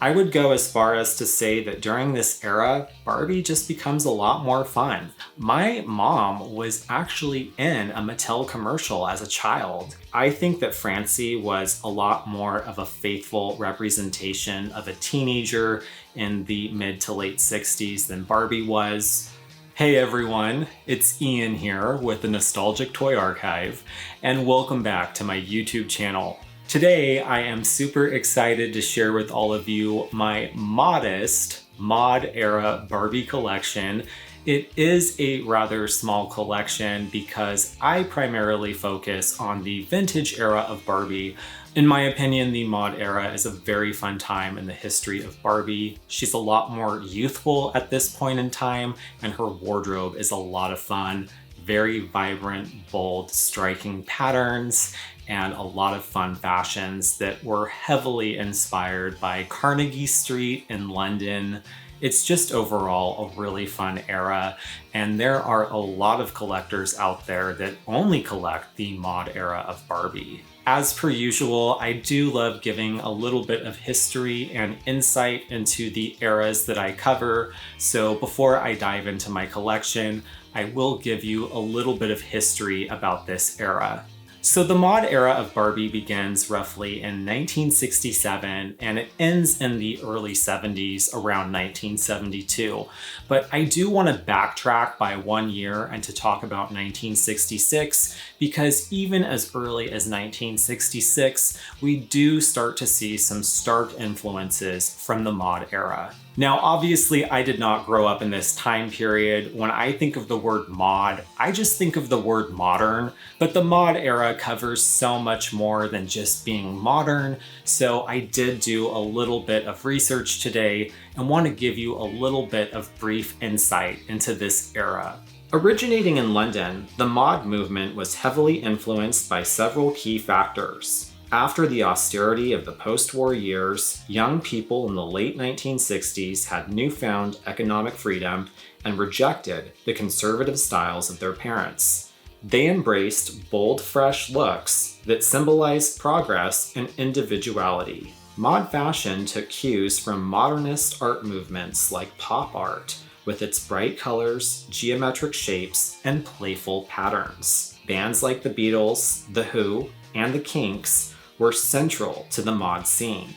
I would go as far as to say that during this era, Barbie just becomes a lot more fun. My mom was actually in a Mattel commercial as a child. I think that Francie was a lot more of a faithful representation of a teenager in the mid to late 60s than Barbie was. Hey everyone, it's Ian here with the Nostalgic Toy Archive, and welcome back to my YouTube channel. Today, I am super excited to share with all of you my modest mod era Barbie collection. It is a rather small collection because I primarily focus on the vintage era of Barbie. In my opinion, the mod era is a very fun time in the history of Barbie. She's a lot more youthful at this point in time, and her wardrobe is a lot of fun. Very vibrant, bold, striking patterns, and a lot of fun fashions that were heavily inspired by Carnegie Street in London. It's just overall a really fun era, and there are a lot of collectors out there that only collect the mod era of Barbie. As per usual, I do love giving a little bit of history and insight into the eras that I cover, so before I dive into my collection, I will give you a little bit of history about this era. So the mod era of Barbie begins roughly in 1967 and it ends in the early 70s around 1972. But I do want to backtrack by 1 year and to talk about 1966 because even as early as 1966, we do start to see some stark influences from the mod era. Now, obviously, I did not grow up in this time period. When I think of the word mod, I just think of the word modern, but the mod era covers so much more than just being modern. So I did do a little bit of research today and want to give you a little bit of brief insight into this era. Originating in London, the mod movement was heavily influenced by several key factors. After the austerity of the post-war years, young people in the late 1960s had newfound economic freedom and rejected the conservative styles of their parents. They embraced bold, fresh looks that symbolized progress and individuality. Mod fashion took cues from modernist art movements like pop art, with its bright colors, geometric shapes, and playful patterns. Bands like the Beatles, The Who, and the Kinks were central to the mod scene.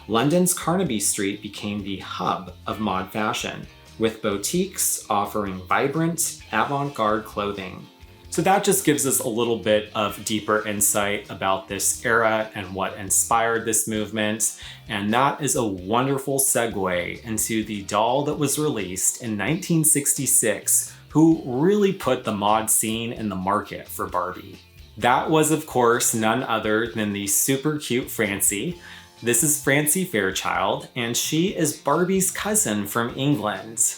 London's Carnaby Street became the hub of mod fashion, with boutiques offering vibrant, avant-garde clothing. So that just gives us a little bit of deeper insight about this era and what inspired this movement. And that is a wonderful segue into the doll that was released in 1966, who really put the mod scene in the market for Barbie. That was, of course, none other than the super cute Francie. This is Francie Fairchild, and she is Barbie's cousin from England.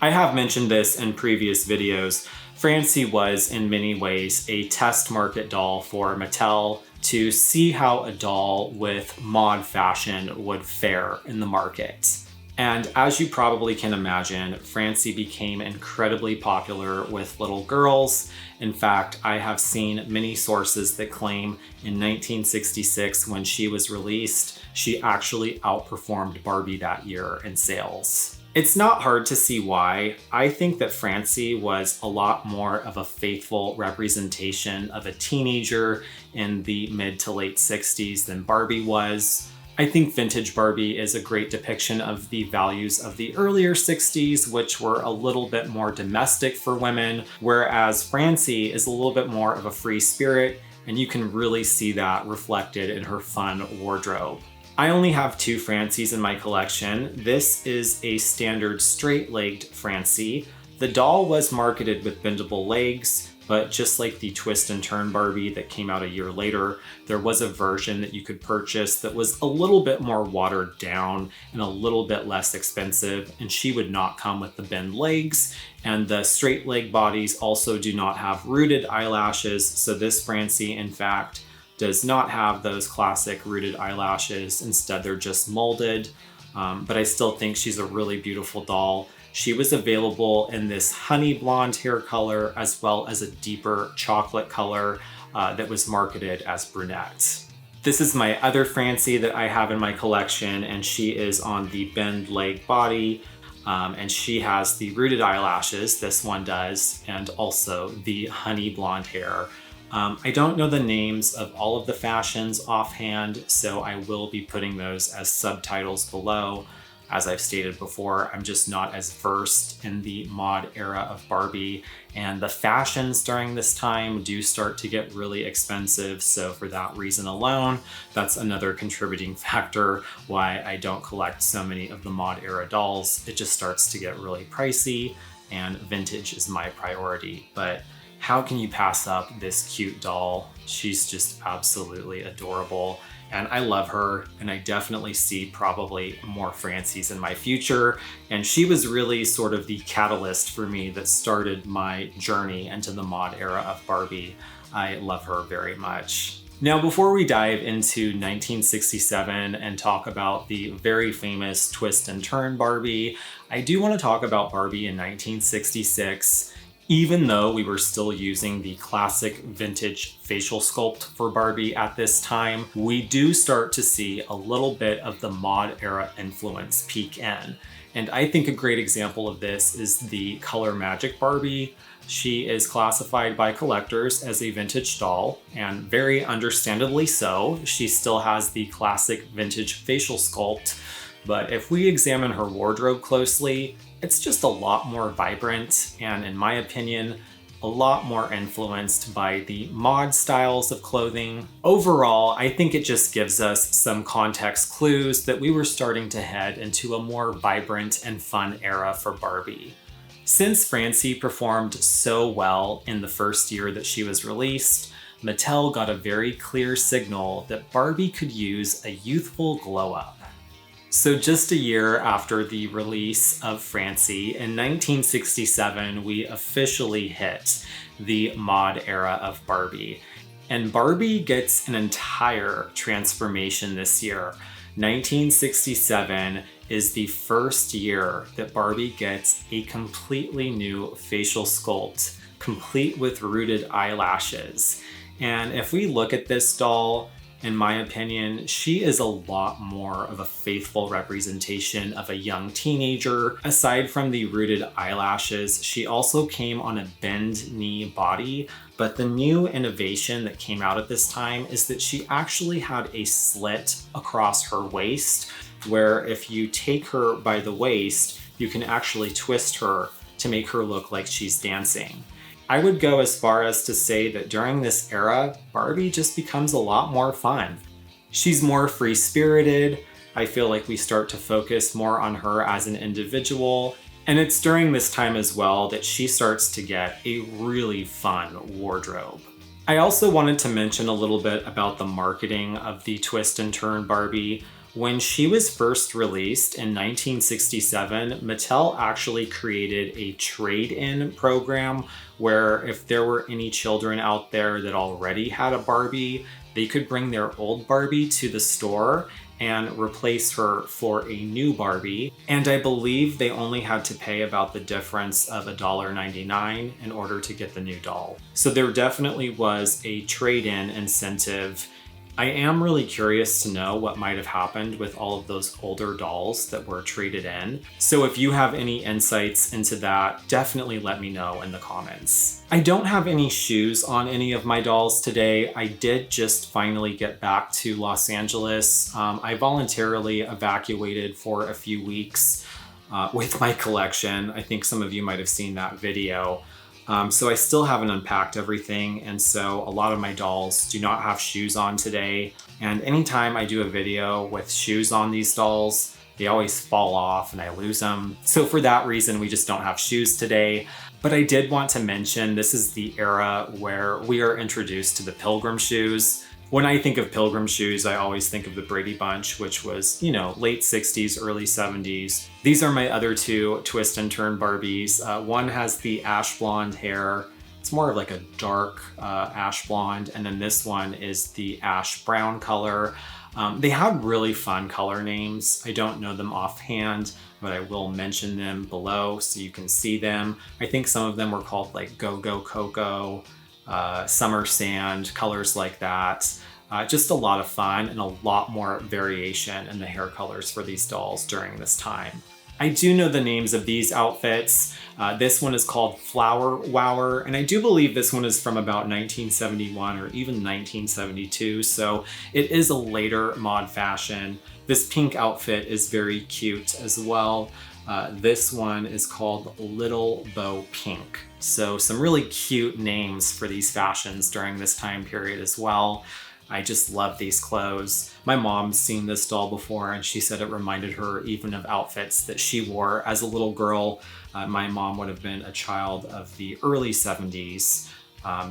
I have mentioned this in previous videos. Francie was, in many ways, a test market doll for Mattel to see how a doll with mod fashion would fare in the market. And as you probably can imagine, Francie became incredibly popular with little girls. In fact, I have seen many sources that claim in 1966, when she was released, she actually outperformed Barbie that year in sales. It's not hard to see why. I think that Francie was a lot more of a faithful representation of a teenager in the mid to late 60s than Barbie was. I think vintage Barbie is a great depiction of the values of the earlier 60s, which were a little bit more domestic for women, whereas Francie is a little bit more of a free spirit, and you can really see that reflected in her fun wardrobe. I only have 2 Francies in my collection. This is a standard straight-legged Francie. The doll was marketed with bendable legs, but just like the Twist and Turn Barbie that came out a year later, there was a version that you could purchase that was a little bit more watered down and a little bit less expensive, and she would not come with the bend legs. And the straight leg bodies also do not have rooted eyelashes, so this Francie, in fact, does not have those classic rooted eyelashes. Instead, they're just molded, but I still think she's a really beautiful doll. She was available in this honey blonde hair color as well as a deeper chocolate color that was marketed as brunette. This is my other Francie that I have in my collection, and she is on the bend leg body, and she has the rooted eyelashes, this one does, and also the honey blonde hair. I don't know the names of all of the fashions offhand, so I will be putting those as subtitles below. As I've stated before, I'm just not as versed in the mod era of Barbie, and the fashions during this time do start to get really expensive, so for that reason alone, that's another contributing factor why I don't collect so many of the mod era dolls. It just starts to get really pricey, and vintage is my priority. But how can you pass up this cute doll? She's just absolutely adorable. And I love her, and I definitely see probably more Francies in my future. And she was really sort of the catalyst for me that started my journey into the mod era of Barbie. I love her very much. Now, before we dive into 1967 and talk about the very famous twist and turn Barbie, I do want to talk about Barbie in 1966. Even though we were still using the classic vintage facial sculpt for Barbie at this time, we do start to see a little bit of the mod era influence peek in. And I think a great example of this is the Color Magic Barbie. She is classified by collectors as a vintage doll, and very understandably so. She still has the classic vintage facial sculpt, but if we examine her wardrobe closely, it's just a lot more vibrant and, in my opinion, a lot more influenced by the mod styles of clothing. Overall, I think it just gives us some context clues that we were starting to head into a more vibrant and fun era for Barbie. Since Francie performed so well in the first year that she was released, Mattel got a very clear signal that Barbie could use a youthful glow up. So just a year after the release of Francie, in 1967, we officially hit the mod era of Barbie. And Barbie gets an entire transformation this year. 1967 is the first year that Barbie gets a completely new facial sculpt, complete with rooted eyelashes. And if we look at this doll, in my opinion, she is a lot more of a faithful representation of a young teenager. Aside from the rooted eyelashes, she also came on a bend knee body, but the new innovation that came out at this time is that she actually had a slit across her waist, where if you take her by the waist, you can actually twist her to make her look like she's dancing. I would go as far as to say that during this era, Barbie just becomes a lot more fun. She's more free-spirited. I feel like we start to focus more on her as an individual. And it's during this time as well that she starts to get a really fun wardrobe. I also wanted to mention a little bit about the marketing of the twist and turn Barbie. When she was first released in 1967, Mattel actually created a trade-in program where if there were any children out there that already had a Barbie, they could bring their old Barbie to the store and replace her for a new Barbie. And I believe they only had to pay about the difference of $1.99 in order to get the new doll. So there definitely was a trade-in incentive. I am really curious to know what might have happened with all of those older dolls that were traded in. So if you have any insights into that, definitely let me know in the comments. I don't have any shoes on any of my dolls today. I did just finally get back to Los Angeles. I voluntarily evacuated for a few weeks with my collection. I think some of you might have seen that video. So I still haven't unpacked everything, and so a lot of my dolls do not have shoes on today. And anytime I do a video with shoes on these dolls, they always fall off and I lose them. So for that reason, we just don't have shoes today. But I did want to mention this is the era where we are introduced to the Pilgrim shoes. When I think of Pilgrim shoes, I always think of the Brady Bunch, which was, late 60s, early 70s. These are my other two twist and turn Barbies. One has the ash blonde hair. It's more of like a dark ash blonde. And then this one is the ash brown color. They had really fun color names. I don't know them offhand, but I will mention them below so you can see them. I think some of them were called like Go Go Coco, Summer Sand, colors like that. Just a lot of fun and a lot more variation in the hair colors for these dolls during this time. I do know the names of these outfits. This one is called Flower Wower, and I do believe this one is from about 1971 or even 1972, so it is a later mod fashion. This pink outfit is very cute as well. This one is called Little Bo Pink. So some really cute names for these fashions during this time period as well. I just love these clothes. My mom's seen this doll before and she said it reminded her even of outfits that she wore as a little girl. My mom would have been a child of the early 70s.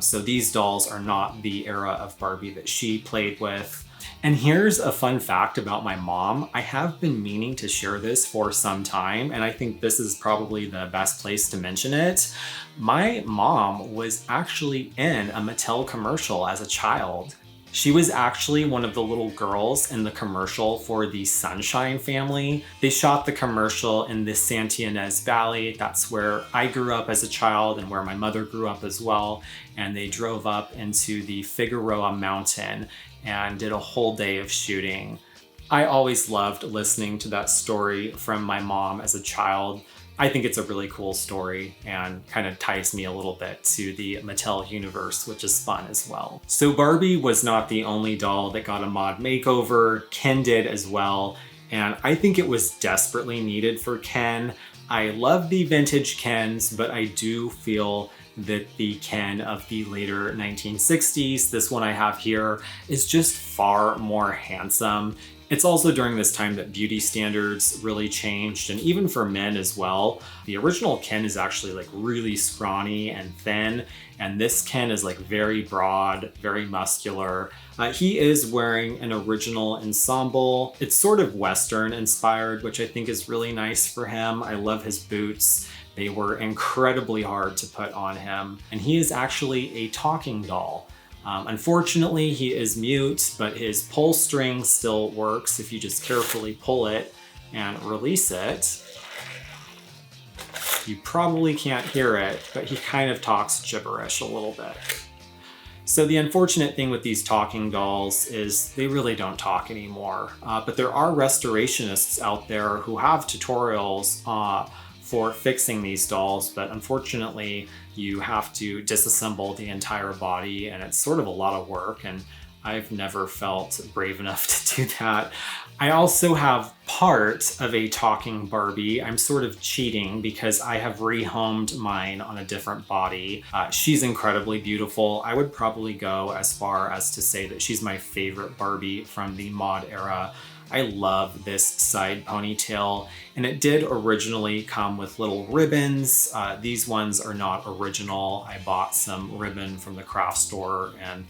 So these dolls are not the era of Barbie that she played with. And here's a fun fact about my mom. I have been meaning to share this for some time, and I think this is probably the best place to mention it. My mom was actually in a Mattel commercial as a child. She was actually one of the little girls in the commercial for the Sunshine family. They shot the commercial in the Santa Ynez Valley. That's where I grew up as a child and where my mother grew up as well. And they drove up into the Figueroa Mountain and did a whole day of shooting. I always loved listening to that story from my mom as a child. I think it's a really cool story and kind of ties me a little bit to the Mattel universe, which is fun as well. So Barbie was not the only doll that got a mod makeover. Ken did as well, and I think it was desperately needed for Ken. I love the vintage Kens, but I do feel that the Ken of the later 1960s, this one I have here, is just far more handsome. It's also during this time that beauty standards really changed, and even for men as well. The original Ken is actually like really scrawny and thin, and this Ken is like very broad, very muscular. He is wearing an original ensemble. It's sort of Western inspired, which I think is really nice for him. I love his boots. They were incredibly hard to put on him, and he is actually a talking doll. Unfortunately, he is mute, but his pull string still works if you just carefully pull it and release it. You probably can't hear it, but he kind of talks gibberish a little bit. So the unfortunate thing with these talking dolls is they really don't talk anymore, but there are restorationists out there who have tutorials for fixing these dolls, but unfortunately you have to disassemble the entire body and it's sort of a lot of work, and I've never felt brave enough to do that. I also have part of a talking Barbie. I'm sort of cheating because I have rehomed mine on a different body. She's incredibly beautiful. I would probably go as far as to say that she's my favorite Barbie from the mod era. I love this side ponytail, and it did originally come with little ribbons. These ones are not original. I bought some ribbon from the craft store and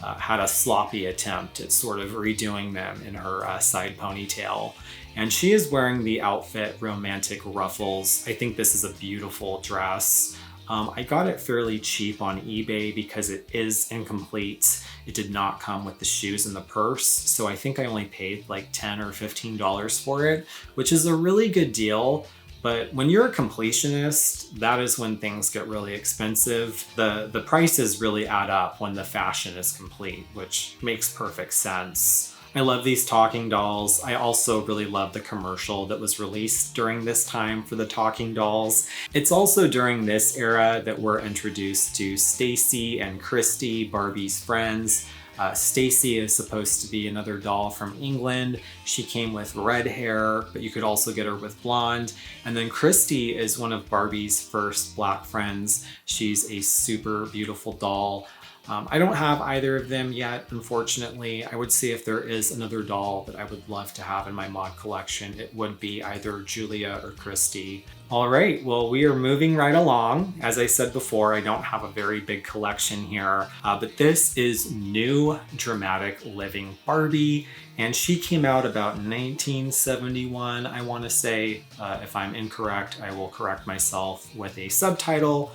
had a sloppy attempt at sort of redoing them in her side ponytail. And she is wearing the outfit Romantic Ruffles. I think this is a beautiful dress. I got it fairly cheap on eBay because it is incomplete. It did not come with the shoes and the purse, so I think I only paid like $10 or $15 for it, which is a really good deal. But when you're a completionist, that is when things get really expensive. The prices really add up when the fashion is complete, which makes perfect sense. I love these talking dolls. I also really love the commercial that was released during this time for the talking dolls. It's also during this era that we're introduced to Stacie and Christie, Barbie's friends. Stacie is supposed to be another doll from England. She came with red hair, but you could also get her with blonde. And then Christie is one of Barbie's first black friends. She's a super beautiful doll. I don't have either of them yet, unfortunately. I would say if there is another doll that I would love to have in my mod collection, it would be either Julia or Christie. All right, well, we are moving right along. As I said before, I don't have a very big collection here, but this is New Dramatic Living Barbie, and she came out about 1971, I want to say. If I'm incorrect, I will correct myself with a subtitle.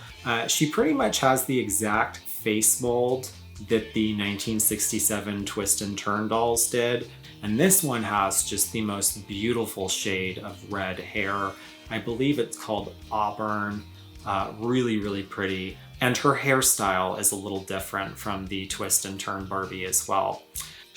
She pretty much has the exact face mold that the 1967 Twist and Turn dolls did. And this one has just the most beautiful shade of red hair. I believe it's called auburn. Really, really pretty. And her hairstyle is a little different from the Twist and Turn Barbie as well.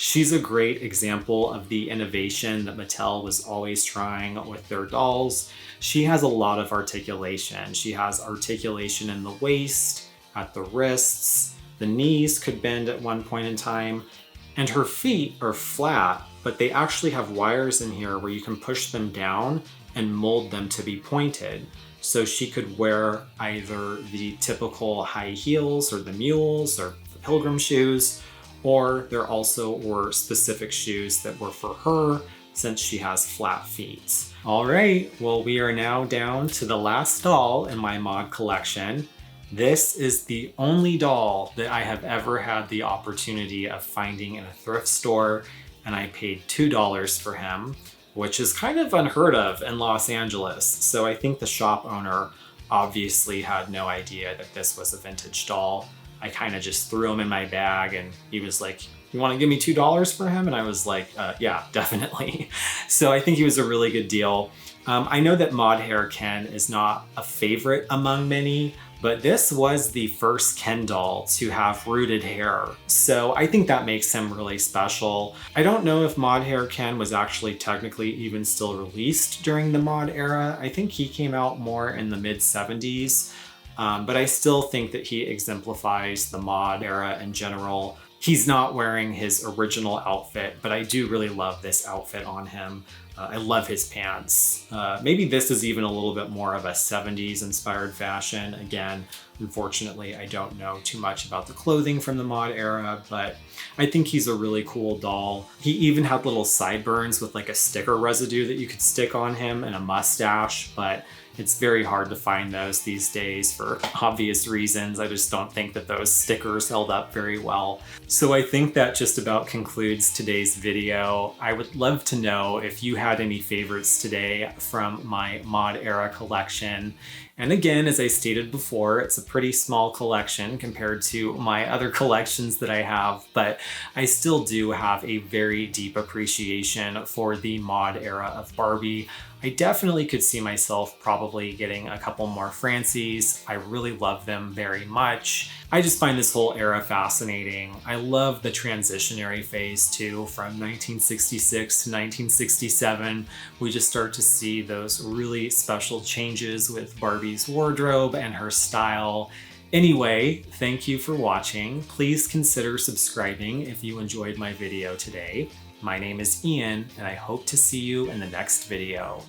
She's a great example of the innovation that Mattel was always trying with their dolls. She has a lot of articulation. She has articulation in the waist, at the wrists, the knees could bend at one point in time, and her feet are flat, but they actually have wires in here where you can push them down and mold them to be pointed. So she could wear either the typical high heels or the mules or the pilgrim shoes, or there also were specific shoes that were for her since she has flat feet. All right, well, we are now down to the last doll in my mod collection. This is the only doll that I have ever had the opportunity of finding in a thrift store, and I paid $2 for him, which is kind of unheard of in Los Angeles. So I think the shop owner obviously had no idea that this was a vintage doll. I kind of just threw him in my bag and he was like, "You want to give me $2 for him?" And I was like, yeah, definitely. So I think he was a really good deal. I know that Mod Hair Ken is not a favorite among many, but this was the first Ken doll to have rooted hair. So I think that makes him really special. I don't know if Mod Hair Ken was actually technically even still released during the mod era. I think he came out more in the mid-70s, but I still think that he exemplifies the mod era in general. He's not wearing his original outfit, but I do really love this outfit on him. I love his pants. Maybe this is even a little bit more of a 70s inspired fashion. Again, unfortunately, I don't know too much about the clothing from the mod era, but I think he's a really cool doll. He even had little sideburns with like a sticker residue that you could stick on him and a mustache, but it's very hard to find those these days for obvious reasons. I just don't think that those stickers held up very well. So I think that just about concludes today's video. I would love to know if you had any favorites today from my mod era collection. And again, as I stated before, it's a pretty small collection compared to my other collections that I have, but I still do have a very deep appreciation for the mod era of Barbie. I definitely could see myself probably getting a couple more Francies. I really love them very much. I just find this whole era fascinating. I love the transitionary phase too, from 1966 to 1967. We just start to see those really special changes with Barbie's wardrobe and her style. Anyway, thank you for watching. Please consider subscribing if you enjoyed my video today. My name is Ian, and I hope to see you in the next video.